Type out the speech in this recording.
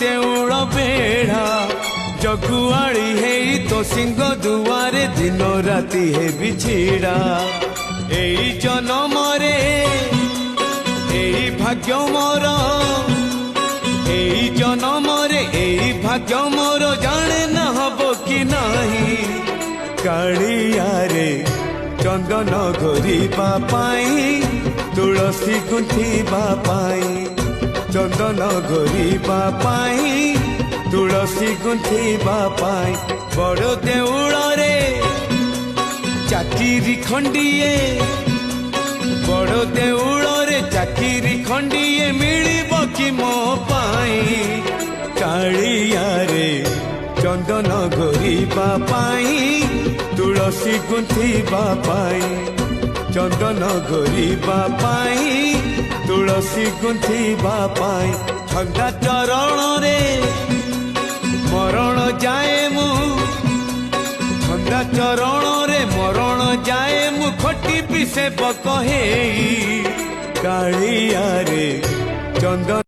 देउल बेढ़ा जगुआड़ी है तो सिंह दुआरे दिन राति है बिछिड़ा एई जन्म रे एई भाग्य मोर एई जन्म रे एई भाग्य मोर जाने न हबो कि नाही कालिया रे चंदन घोरिबा पाई तुलसी गुंथिबा पाई चंदन घोरिबा पाई तुलसी गुंथिबा पाई बड़ देउल रे चाकिरी खंडिए बड़ देउल रे चाकिरी खंडिए मिलिब कि मो पाई कालिया रे चंदन घोरिबा पाई तुलसी गुंथिबा पाई चंदन घोरिबा पाई तुलसी गुंथिबा पाई ठंडा चरण रे मरण जाए मु ठंडा चरण रे मरण जाए मु खटी पिसे बकहे कालिया रे चंदन